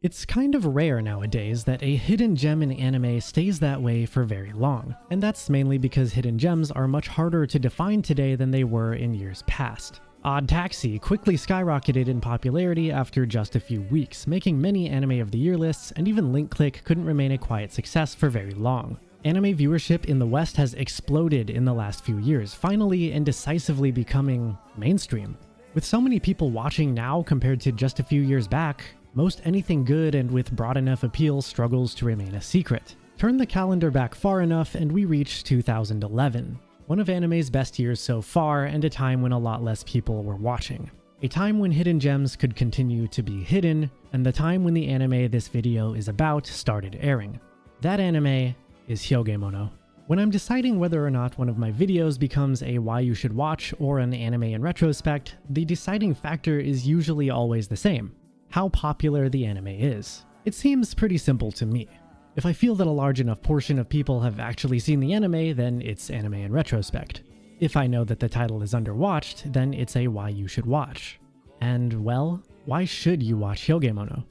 It's kind of rare nowadays that a hidden gem in anime stays that way for very long, and that's mainly because hidden gems are much harder to define today than they were in years past. Odd Taxi quickly skyrocketed in popularity after just a few weeks, making many Anime of the Year lists, and even Link Click couldn't remain a quiet success for very long. Anime viewership in the West has exploded in the last few years, finally and decisively becoming mainstream. With so many people watching now compared to just a few years back, most anything good and with broad enough appeal struggles to remain a secret. Turn the calendar back far enough and we reach 2011. One of anime's best years so far, and a time when a lot less people were watching. A time when hidden gems could continue to be hidden, and the time when the anime this video is about started airing. That anime is Hyogemono. When I'm deciding whether or not one of my videos becomes a why you should watch or an anime in retrospect, the deciding factor is usually always the same: how popular the anime is. It seems pretty simple to me. If I feel that a large enough portion of people have actually seen the anime, then it's anime in retrospect. If I know that the title is underwatched, then it's a why you should watch. And well, why should you watch Hyogemono?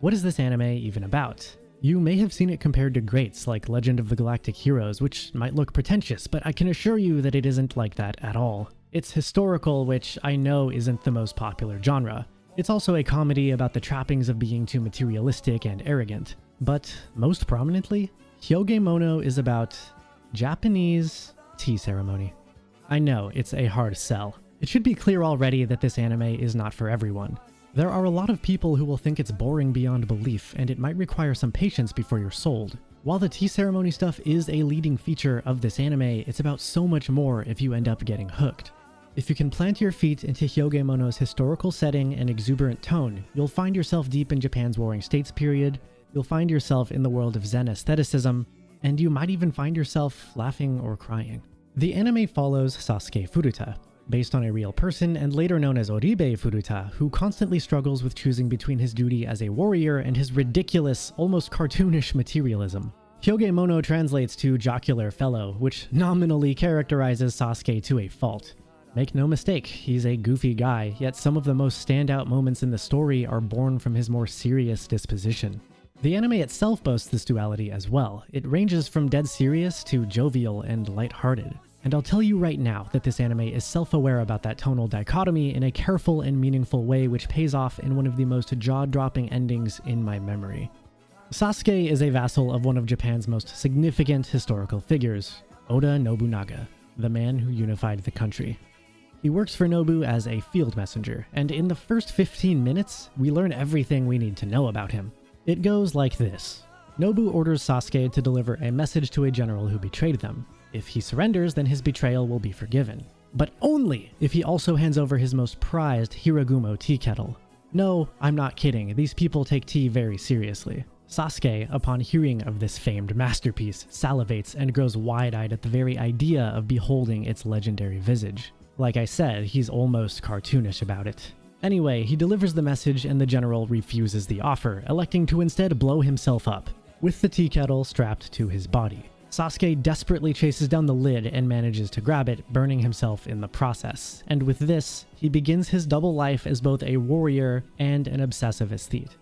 What is this anime even about? You may have seen it compared to greats like Legend of the Galactic Heroes, which might look pretentious, but I can assure you that it isn't like that at all. It's historical, which I know isn't the most popular genre. It's also a comedy about the trappings of being too materialistic and arrogant. But most prominently, Hyogemono is about Japanese tea ceremony. I know, it's a hard sell. It should be clear already that this anime is not for everyone. There are a lot of people who will think it's boring beyond belief, and it might require some patience before you're sold. While the tea ceremony stuff is a leading feature of this anime, it's about so much more if you end up getting hooked. If you can plant your feet into Hyogemono's historical setting and exuberant tone, you'll find yourself deep in Japan's Warring States period, you'll find yourself in the world of Zen aestheticism, and you might even find yourself laughing or crying. The anime follows Sasuke Furuta, based on a real person and later known as Oribe Furuta, who constantly struggles with choosing between his duty as a warrior and his ridiculous, almost cartoonish materialism. Hyogemono translates to jocular fellow, which nominally characterizes Sasuke to a fault. Make no mistake, he's a goofy guy, yet some of the most standout moments in the story are born from his more serious disposition. The anime itself boasts this duality as well. It ranges from dead serious to jovial and lighthearted. And I'll tell you right now that this anime is self-aware about that tonal dichotomy in a careful and meaningful way, which pays off in one of the most jaw-dropping endings in my memory. Sasuke is a vassal of one of Japan's most significant historical figures, Oda Nobunaga, the man who unified the country. He works for Nobu as a field messenger, and in the first 15 minutes, we learn everything we need to know about him. It goes like this. Nobu orders Sasuke to deliver a message to a general who betrayed them. If he surrenders, then his betrayal will be forgiven. But only if he also hands over his most prized Hiragumo tea kettle. No, I'm not kidding, these people take tea very seriously. Sasuke, upon hearing of this famed masterpiece, salivates and grows wide-eyed at the very idea of beholding its legendary visage. Like I said, he's almost cartoonish about it. Anyway, he delivers the message and the general refuses the offer, electing to instead blow himself up, with the tea kettle strapped to his body. Sasuke desperately chases down the lid and manages to grab it, burning himself in the process. And with this, he begins his double life as both a warrior and an obsessive aesthete.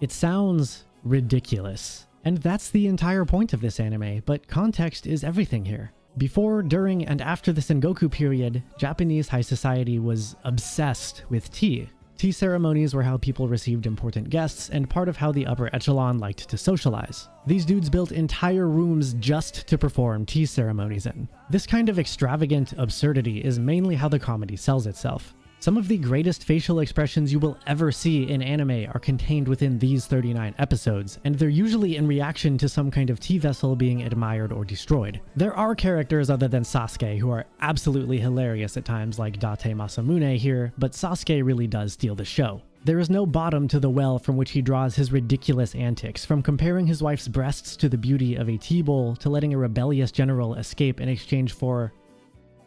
It sounds ridiculous, and that's the entire point of this anime, but context is everything here. Before, during, and after the Sengoku period, Japanese high society was obsessed with tea. Tea ceremonies were how people received important guests and part of how the upper echelon liked to socialize. These dudes built entire rooms just to perform tea ceremonies in. This kind of extravagant absurdity is mainly how the comedy sells itself. Some of the greatest facial expressions you will ever see in anime are contained within these 39 episodes, and they're usually in reaction to some kind of tea vessel being admired or destroyed. There are characters other than Sasuke who are absolutely hilarious at times, like Date Masamune here, but Sasuke really does steal the show. There is no bottom to the well from which he draws his ridiculous antics, from comparing his wife's breasts to the beauty of a tea bowl to letting a rebellious general escape in exchange for,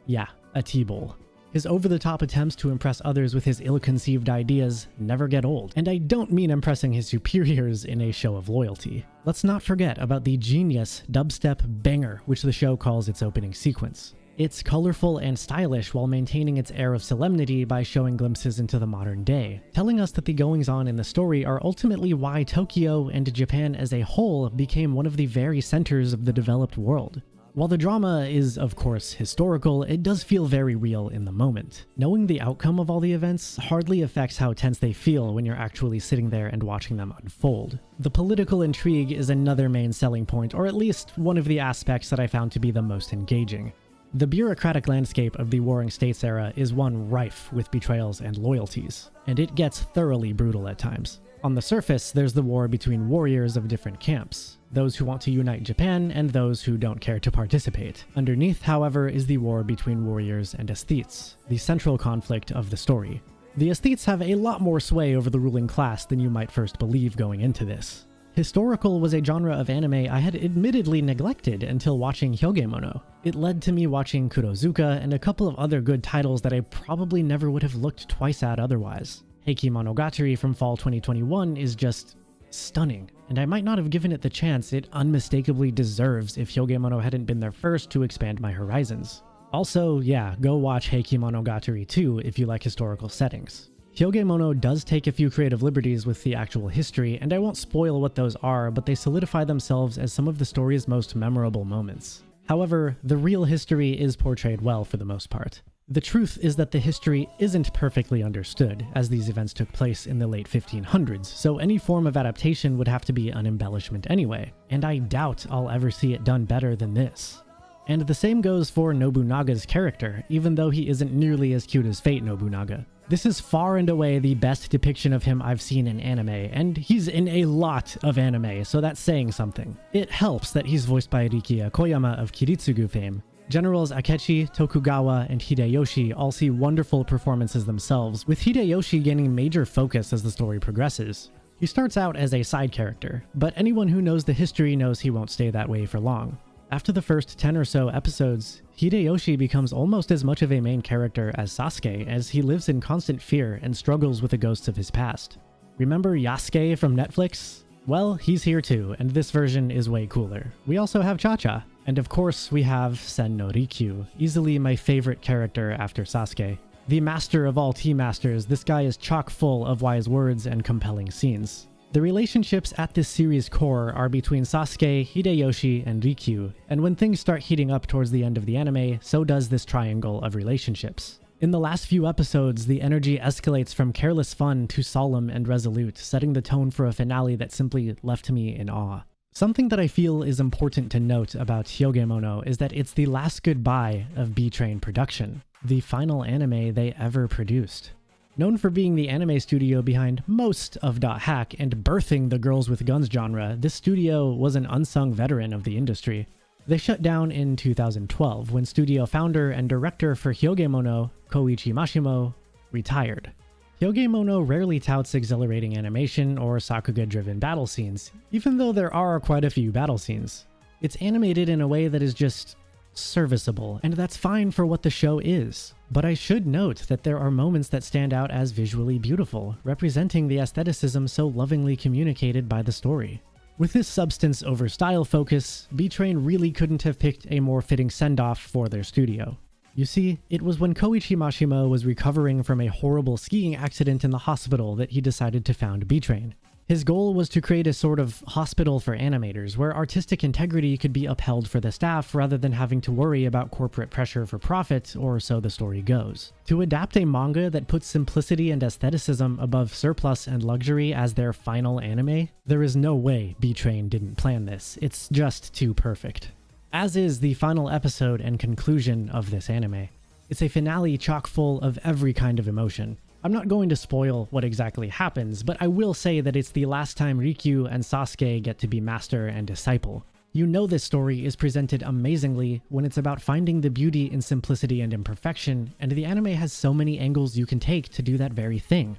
yeah, a tea bowl. His over-the-top attempts to impress others with his ill-conceived ideas never get old, and I don't mean impressing his superiors in a show of loyalty. Let's not forget about the genius dubstep banger which the show calls its opening sequence. It's colorful and stylish while maintaining its air of solemnity by showing glimpses into the modern day, telling us that the goings-on in the story are ultimately why Tokyo and Japan as a whole became one of the very centers of the developed world. While the drama is, of course, historical, it does feel very real in the moment. Knowing the outcome of all the events hardly affects how tense they feel when you're actually sitting there and watching them unfold. The political intrigue is another main selling point, or at least one of the aspects that I found to be the most engaging. The bureaucratic landscape of the Warring States era is one rife with betrayals and loyalties, and it gets thoroughly brutal at times. On the surface, there's the war between warriors of different camps, those who want to unite Japan and those who don't care to participate. Underneath, however, is the war between warriors and aesthetes, the central conflict of the story. The aesthetes have a lot more sway over the ruling class than you might first believe going into this. Historical was a genre of anime I had admittedly neglected until watching Hyogemono. It led to me watching Kurozuka and a couple of other good titles that I probably never would have looked twice at otherwise. Heiki Monogatari from fall 2021 is just stunning, and I might not have given it the chance it unmistakably deserves if Hyogemono hadn't been there first to expand my horizons. Also, yeah, go watch Heiki Monogatari too if you like historical settings. Hyogemono does take a few creative liberties with the actual history, and I won't spoil what those are, but they solidify themselves as some of the story's most memorable moments. However, the real history is portrayed well for the most part. The truth is that the history isn't perfectly understood, as these events took place in the late 1500s, so any form of adaptation would have to be an embellishment anyway, and I doubt I'll ever see it done better than this. And the same goes for Nobunaga's character, even though he isn't nearly as cute as Fate Nobunaga. This is far and away the best depiction of him I've seen in anime, and he's in a lot of anime, so that's saying something. It helps that he's voiced by Rikiya Koyama of Kiritsugu fame. Generals Akechi, Tokugawa, and Hideyoshi all see wonderful performances themselves, with Hideyoshi gaining major focus as the story progresses. He starts out as a side character, but anyone who knows the history knows he won't stay that way for long. After the first 10 or so episodes, Hideyoshi becomes almost as much of a main character as Sasuke, as he lives in constant fear and struggles with the ghosts of his past. Remember Yasuke from Netflix? Well, he's here too, and this version is way cooler. We also have Cha-Cha. And of course, we have Sen no Rikyu, easily my favorite character after Sasuke. The master of all tea masters, this guy is chock full of wise words and compelling scenes. The relationships at this series' core are between Sasuke, Hideyoshi, and Rikyu, and when things start heating up towards the end of the anime, so does this triangle of relationships. In the last few episodes, the energy escalates from careless fun to solemn and resolute, setting the tone for a finale that simply left me in awe. Something that I feel is important to note about Hyogemono is that it's the last goodbye of B-Train production, the final anime they ever produced. Known for being the anime studio behind most of .hack and birthing the girls with guns genre, this studio was an unsung veteran of the industry. They shut down in 2012 when studio founder and director for Hyogemono, Koichi Mashimo, retired. Hyogemono rarely touts exhilarating animation or Sakuga-driven battle scenes, even though there are quite a few battle scenes. It's animated in a way that is just serviceable, and that's fine for what the show is. But I should note that there are moments that stand out as visually beautiful, representing the aestheticism so lovingly communicated by the story. With this substance over style focus, B-Train really couldn't have picked a more fitting send-off for their studio. You see, it was when Koichi Mashimo was recovering from a horrible skiing accident in the hospital that he decided to found B-Train. His goal was to create a sort of hospital for animators, where artistic integrity could be upheld for the staff rather than having to worry about corporate pressure for profit, or so the story goes. To adapt a manga that puts simplicity and aestheticism above surplus and luxury as their final anime, there is no way B-Train didn't plan this. It's just too perfect. As is the final episode and conclusion of this anime. It's a finale chock full of every kind of emotion. I'm not going to spoil what exactly happens, but I will say that it's the last time Rikyu and Sasuke get to be master and disciple. You know this story is presented amazingly when it's about finding the beauty in simplicity and imperfection, and the anime has so many angles you can take to do that very thing.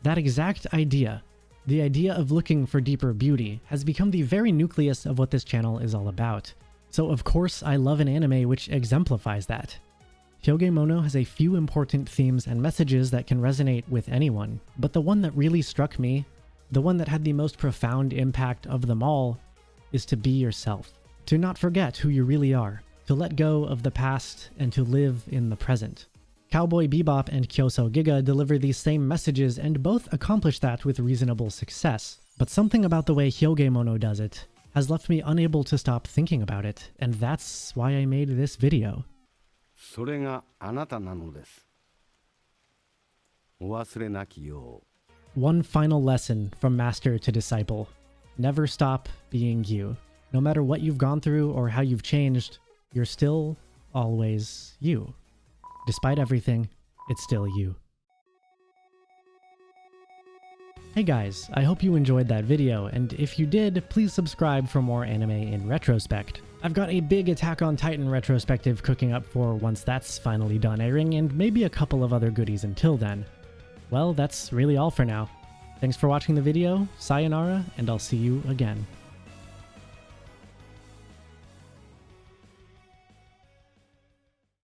That exact idea, the idea of looking for deeper beauty, has become the very nucleus of what this channel is all about. So of course I love an anime which exemplifies that. Hyogemono has a few important themes and messages that can resonate with anyone, but the one that really struck me, the one that had the most profound impact of them all, is to be yourself. To not forget who you really are. to let go of the past and to live in the present. Cowboy Bebop and Kyoso Giga deliver these same messages and both accomplish that with reasonable success. But something about the way Hyogemono does it has left me unable to stop thinking about it, and that's why I made this video. それがあなたなのです。お忘れなきよう。 One final lesson from master to disciple. Never stop being you. No matter what you've gone through or how you've changed, you're still always you. Despite everything, it's still you. Hey guys, I hope you enjoyed that video, and if you did, please subscribe for more anime in retrospect. I've got a big Attack on Titan retrospective cooking up for once that's finally done airing, and maybe a couple of other goodies until then. Well, that's really all for now. Thanks for watching the video, sayonara, and I'll see you again.